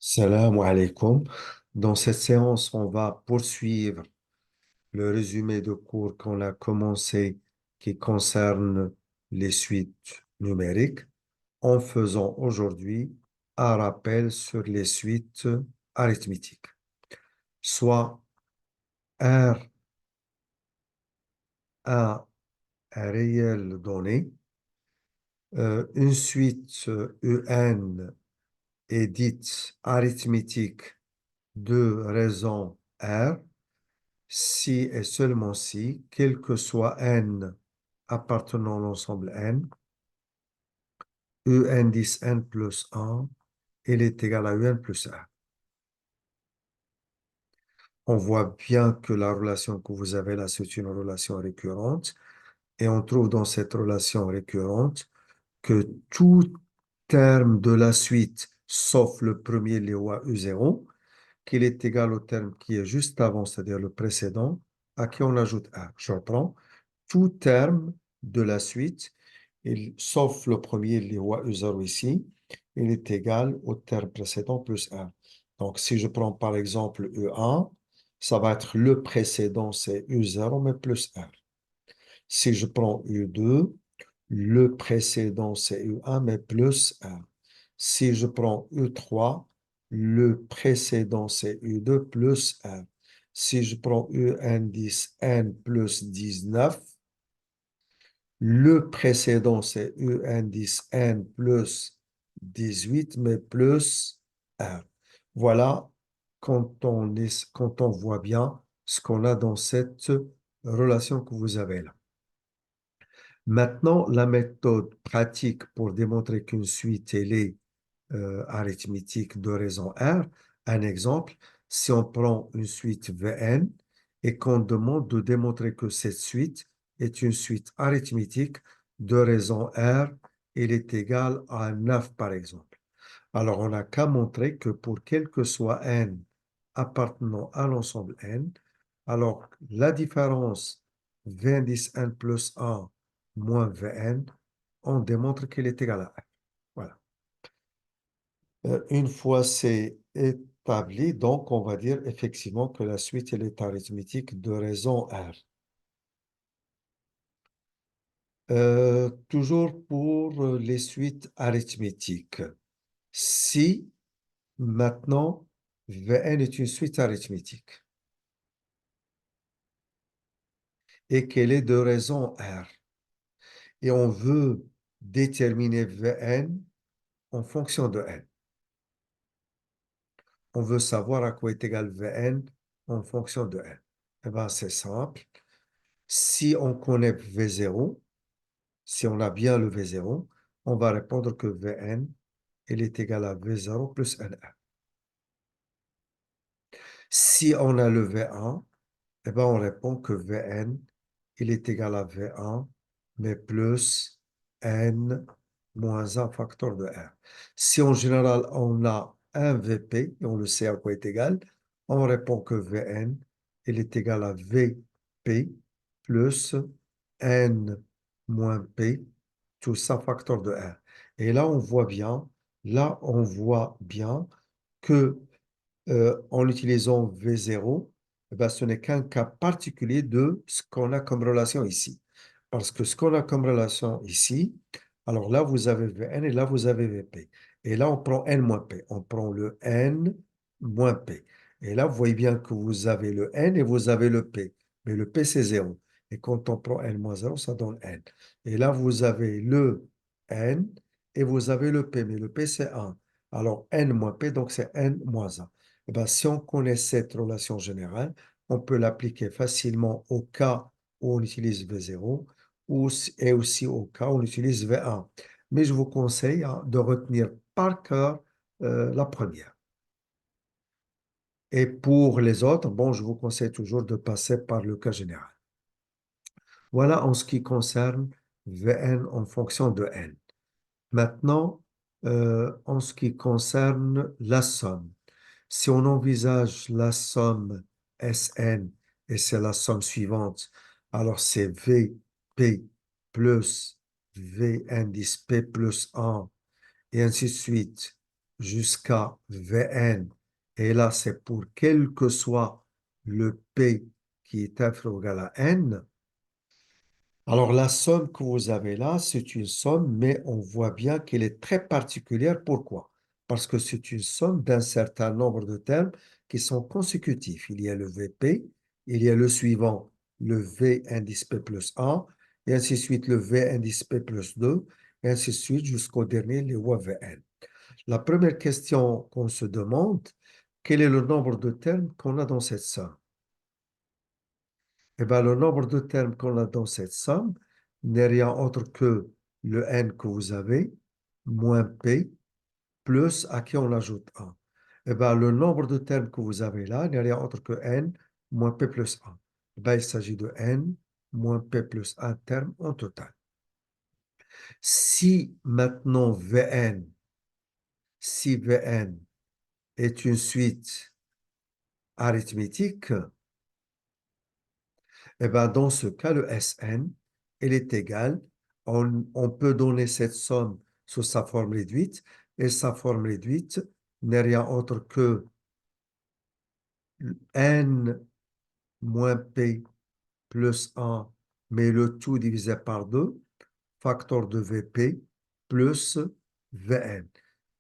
Salam alaikum. Dans cette séance, on va poursuivre le résumé de cours qu'on a commencé qui concerne les suites numériques en faisant aujourd'hui un rappel sur les suites arithmétiques, soit R, un réel donné, une suite UN est dite arithmétique de raison R si et seulement si, quel que soit n appartenant à l'ensemble n, un 10 n plus 1, il est égal à un plus 1. On voit bien que la relation que vous avez là, c'est une relation récurrente, et on trouve dans cette relation récurrente que tout terme de la suite, sauf le premier lié à U0, qu'il est égal au terme qui est juste avant, c'est-à-dire le précédent, à qui on ajoute 1. Je reprends. Tout terme de la suite, sauf le premier, le roi U0 ici, il est égal au terme précédent plus 1. Donc, si je prends par exemple U1, ça va être le précédent, c'est U0, mais plus 1. Si je prends U2, le précédent, c'est U1, mais plus 1. Si je prends U3, le précédent, c'est U2 plus 1. Si je prends UN10, N plus 19, le précédent, c'est UN10N plus 18, mais plus 1. Voilà quand on voit bien ce qu'on a dans cette relation que vous avez là. Maintenant, la méthode pratique pour démontrer qu'une suite elle est arithmétique de raison R. Un exemple, si on prend une suite Vn et qu'on demande de démontrer que cette suite est une suite arithmétique de raison R, elle est égale à 9 par exemple. Alors, on n'a qu'à montrer que pour quel que soit n appartenant à l'ensemble n, alors la différence Vn10 n plus 1 moins Vn, on démontre qu'elle est égale à 1. Voilà. Une fois c'est établi, donc on va dire effectivement que la suite elle est arithmétique de raison R. Toujours pour les suites arithmétiques. Si maintenant Vn est une suite arithmétique et qu'elle est de raison R et on veut déterminer Vn en fonction de n. On veut savoir à quoi est égal Vn en fonction de n. Eh bien, c'est simple. Si on connaît V0, si on a bien le V0, on va répondre que Vn, il est égal à V0 plus N1. Si on a le V1, eh ben on répond que Vn, il est égal à V1, mais plus N moins 1 facteur de R. Si en général on a un Vp, et on le sait à quoi est égal, on répond que Vn, il est égal à Vp plus N moins P, tout ça facteur de R. Et là on voit bien que en utilisant V0, eh ben, ce n'est qu'un cas particulier de ce qu'on a comme relation ici. Parce que ce qu'on a comme relation ici, alors là, vous avez Vn et là, vous avez Vp. Et là, on prend N moins P. On prend le N moins P. Et là, vous voyez bien que vous avez le N et vous avez le P. Mais le P, c'est 0. Et quand on prend N moins 0, ça donne N. Et là, vous avez le N et vous avez le P. Mais le P, c'est 1. Alors, N moins P, donc c'est N moins 1. Eh ben, si on connaît cette relation générale, on peut l'appliquer facilement au cas où on utilise V0 et aussi au cas où on utilise V1. Mais je vous conseille de retenir par cœur la première. Et pour les autres, bon, je vous conseille toujours de passer par le cas général. Voilà en ce qui concerne Vn en fonction de n. Maintenant, en ce qui concerne la somme. Si on envisage la somme Sn, et c'est la somme suivante, alors c'est Vp plus V indice P plus 1, et ainsi de suite, jusqu'à Vn. Et là, c'est pour quel que soit le P qui est inférieur ou égal à N. Alors, la somme que vous avez là, c'est une somme, mais on voit bien qu'elle est très particulière. Pourquoi? Parce que c'est une somme d'un certain nombre de termes qui sont consécutifs. Il y a le Vp, il y a le suivant, le V indice P plus 1, et ainsi de suite le V indice P plus 2, et ainsi de suite jusqu'au dernier, le Vn. La première question qu'on se demande, quel est le nombre de termes qu'on a dans cette somme? Eh bien, le nombre de termes qu'on a dans cette somme n'est rien autre que le n que vous avez, moins p, plus à qui on ajoute 1. Eh bien, le nombre de termes que vous avez là n'est rien autre que n moins p plus 1. Eh bien, il s'agit de n moins p plus 1 termes en total. Si maintenant si Vn est une suite arithmétique, eh bien, dans ce cas, le Sn, elle est égale, on peut donner cette somme sous sa forme réduite, et sa forme réduite n'est rien autre que n moins p plus 1, mais le tout divisé par 2, facteur de Vp plus Vn.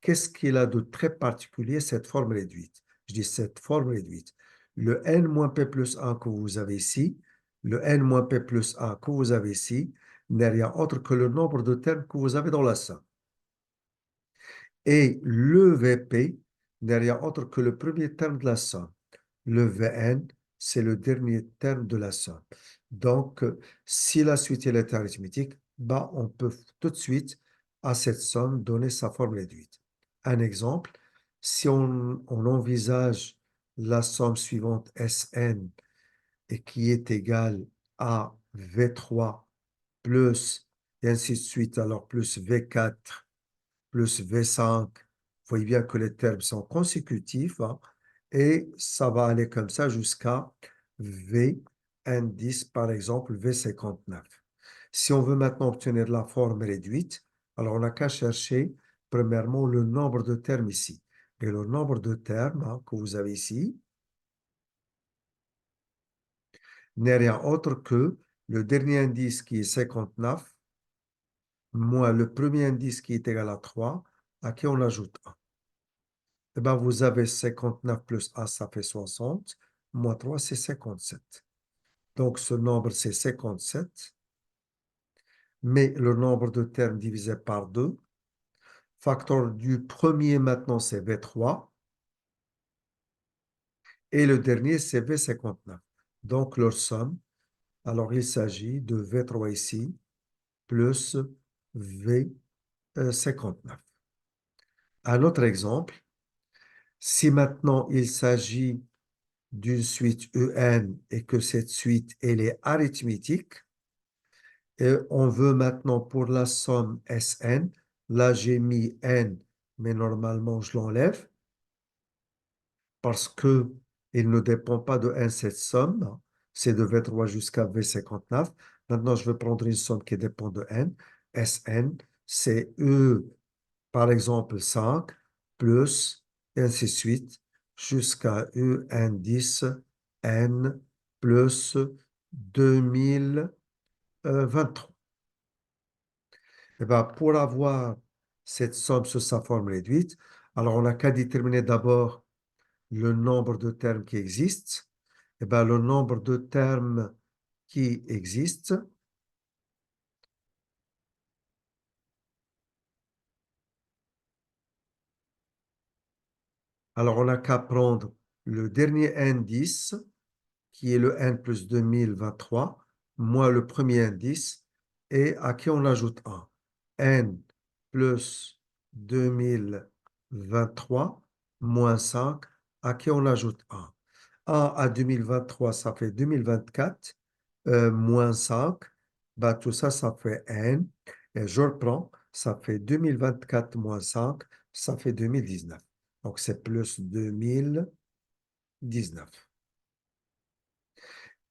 Qu'est-ce qu'il a de très particulier, cette forme réduite? Je dis cette forme réduite. Le n moins p plus 1 que vous avez ici, le n moins p plus 1 que vous avez ici, n'est rien autre que le nombre de termes que vous avez dans la somme. Et le Vp n'est rien autre que le premier terme de la somme. Le Vn, c'est le dernier terme de la somme. Donc, si la suite est arithmétique, bah, on peut tout de suite, à cette somme, donner sa forme réduite. Un exemple, si on envisage la somme suivante Sn et qui est égale à V3 plus, et ainsi de suite, alors plus V4 plus V5. Vous voyez bien que les termes sont consécutifs, hein, et ça va aller comme ça jusqu'à V indice, par exemple V59. Si on veut maintenant obtenir la forme réduite, alors on n'a qu'à chercher premièrement le nombre de termes ici. Et le nombre de termes, hein, que vous avez ici n'est rien autre que le dernier indice qui est 59 moins le premier indice qui est égal à 3, à qui on ajoute 1. Eh bien, vous avez 59 plus 1, ça fait 60, moins 3, c'est 57. Donc, ce nombre, c'est 57, mais le nombre de termes divisé par 2, facteur du premier maintenant, c'est V3, et le dernier, c'est V59. Donc, leur somme, alors il s'agit de V3 ici, plus V59. Un autre exemple, si maintenant il s'agit d'une suite EN et que cette suite, elle est arithmétique, et on veut maintenant pour la somme Sn, là j'ai mis N, mais normalement je l'enlève parce que il ne dépend pas de N cette somme, c'est de V3 jusqu'à V59. Maintenant, je vais prendre une somme qui dépend de N. Sn, c'est E, par exemple 5, plus, et ainsi de suite, jusqu'à E indice N plus 2023. Et ben, pour avoir cette somme sous sa forme réduite, alors on n'a qu'à déterminer d'abord le nombre de termes qui existent. Et ben, le nombre de termes qui existent, alors on n'a qu'à prendre le dernier indice, qui est le n plus 2023, moins le premier indice, et à qui on ajoute 1. N plus 2023 moins 5, à qui on ajoute 1. 1 à 2023, ça fait 2024, moins 5, bah, tout ça, ça fait N. Et je reprends, ça fait 2024 moins 5, ça fait 2019. Donc, c'est plus 2019.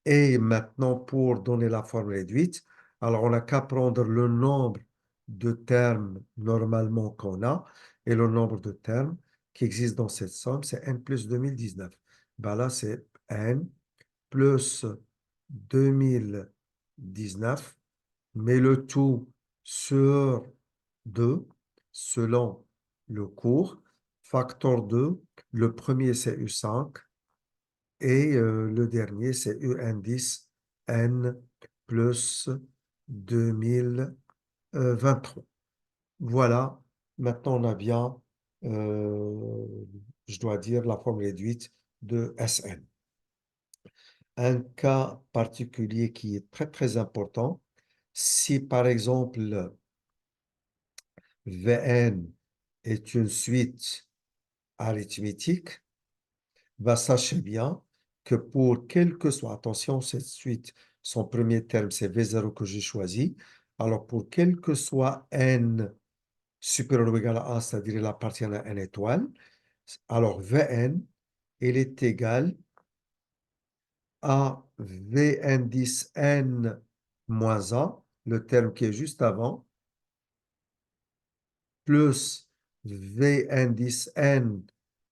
Et maintenant, pour donner la forme réduite, alors on n'a qu'à prendre le nombre de termes normalement qu'on a. Et le nombre de termes qui existent dans cette somme, c'est n plus 2019. Ben là, c'est n plus 2019, mais le tout sur 2 selon le cours, facteur 2, le premier c'est U5 et le dernier c'est UN10 N plus 2023. Voilà, maintenant on a bien, je dois dire, la forme réduite de Sn. Un cas particulier qui est très très important, si par exemple Vn est une suite arithmétique, bah, sachez bien que pour quel que soit, attention, cette suite, son premier terme, c'est V0 que j'ai choisi. Alors, pour quel que soit n supérieur ou égal à 1, c'est-à-dire il appartient à n étoile, alors Vn, il est égal à V indice n moins 1, le terme qui est juste avant, plus V indice n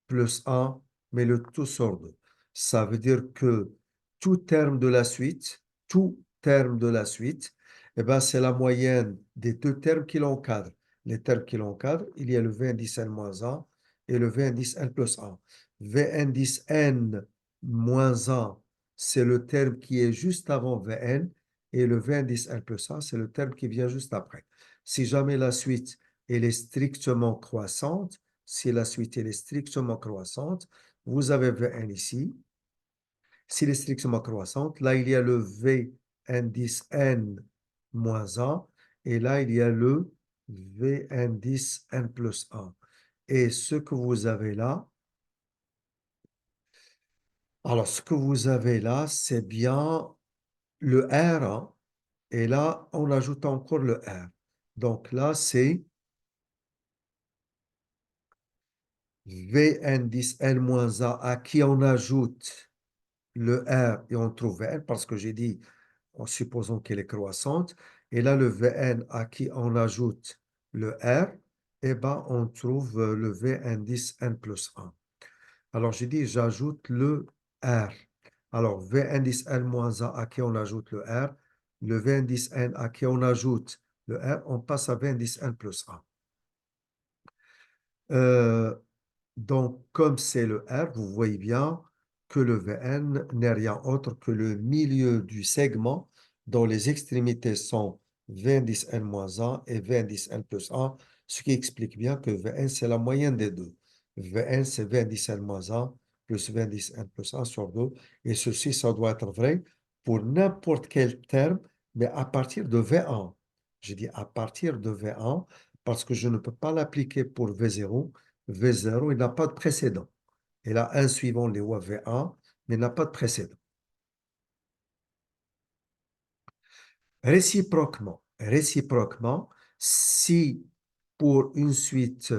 plus 1, mais le tout sur 2. Ça veut dire que tout terme de la suite, eh ben, c'est la moyenne des deux termes qui l'encadrent. Les termes qui l'encadrent, il y a le V indice n moins 1 et le V indice n plus 1. V indice n moins 1, c'est le terme qui est juste avant Vn, et le V indice n plus 1, c'est le terme qui vient juste après. Si jamais la suite elle est strictement croissante, si la suite elle est strictement croissante, vous avez Vn ici. S'il est strictement croissante, là il y a le V indice n moins 1 et là il y a le V indice n plus 1. Et ce que vous avez là, alors ce que vous avez là, c'est bien le R, hein, et là on ajoute encore le R. Donc là c'est V indice N-1 à qui on ajoute le R et on trouve Vn parce que j'ai dit, en supposant qu'elle est croissante, et là le Vn à qui on ajoute le R, et ben on trouve le V indice N plus 1. Alors j'ai dit, j'ajoute le R. Alors V indice N-1 à qui on ajoute le R, le V indice N à qui on ajoute le R, on passe à V indice N plus 1. Donc, comme c'est le R, vous voyez bien que le Vn n'est rien autre que le milieu du segment dont les extrémités sont V indice n-1 et V indice n plus 1, ce qui explique bien que Vn, c'est la moyenne des deux. Vn, c'est V indice n-1 plus V indice n plus 1 sur 2. Et ceci, ça doit être vrai pour n'importe quel terme, mais à partir de V1. Je dis à partir de V1 parce que je ne peux pas l'appliquer pour V0. V0, il n'a pas de précédent. Il a un suivant les lois V1, mais il n'a pas de précédent. Réciproquement, si pour une suite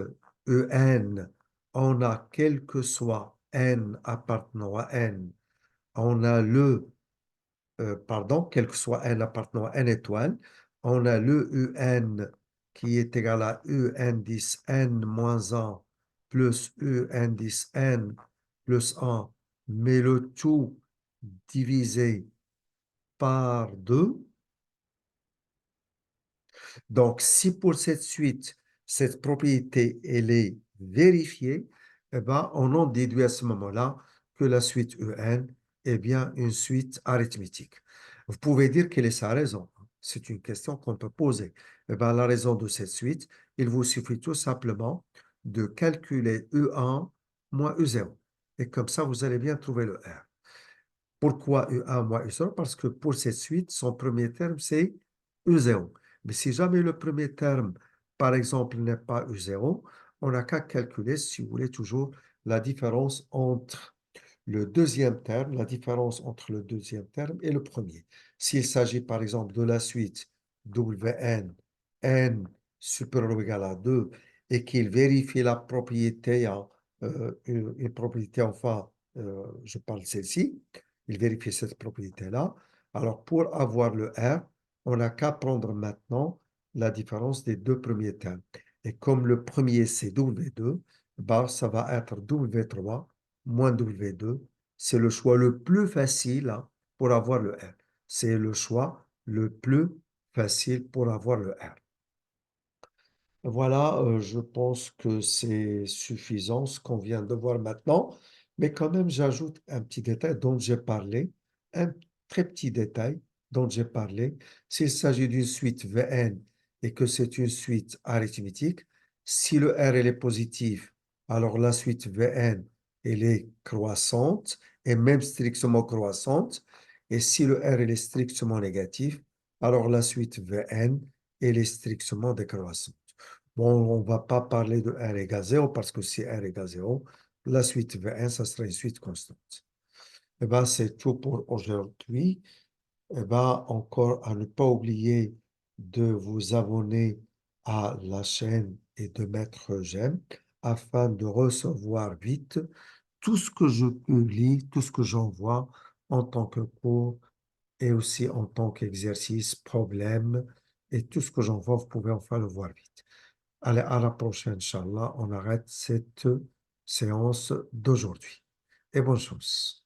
En, on a quel que soit n appartenant à n, on a quel que soit n appartenant à n étoile, on a le Un qui est égal à U indice n moins 1 plus U indice n plus 1, mais le tout divisé par 2. Donc, si pour cette suite, cette propriété, elle est vérifiée, eh ben, on en déduit à ce moment-là que la suite Un est bien une suite arithmétique. Vous pouvez dire quelle est sa raison. C'est une question qu'on peut poser. Eh ben, la raison de cette suite, il vous suffit tout simplement de calculer U1 moins U0. Et comme ça, vous allez bien trouver le R. Pourquoi U1 moins U0? Parce que pour cette suite, son premier terme, c'est U0. Mais si jamais le premier terme, par exemple, n'est pas U0, on n'a qu'à calculer, si vous voulez, toujours la différence entre le deuxième terme, la différence entre le deuxième terme et le premier. S'il s'agit, par exemple, de la suite Wn, n supérieur ou égal à 2, et qu'il vérifie la propriété, une propriété, enfin, je parle de celle-ci, il vérifie cette propriété-là. Alors, pour avoir le R, on n'a qu'à prendre maintenant la différence des deux premiers termes. Et comme le premier, c'est W2, bah, ça va être W3 moins W2. C'est le choix le plus facile hein, pour avoir le R. C'est le choix le plus facile pour avoir le R. Voilà, je pense que c'est suffisant ce qu'on vient de voir maintenant, mais quand même, j'ajoute un petit détail dont j'ai parlé, un très petit détail dont j'ai parlé. S'il s'agit d'une suite Vn et que c'est une suite arithmétique, si le R elle est positif, alors la suite Vn elle est croissante et même strictement croissante. Et si le R elle est strictement négatif, alors la suite Vn elle est strictement décroissante. Bon, on ne va pas parler de R égale 0 parce que si R égale 0, la suite V1, ça sera une suite constante. Eh ben, c'est tout pour aujourd'hui. Eh ben, encore à ne pas oublier de vous abonner à la chaîne et de mettre j'aime afin de recevoir vite tout ce que je publie, tout ce que j'envoie en tant que cours et aussi en tant qu'exercice, problème et tout ce que j'envoie, vous pouvez enfin le voir vite. Allez, à la prochaine, Inch'Allah. On arrête cette séance d'aujourd'hui. Et bonne chance.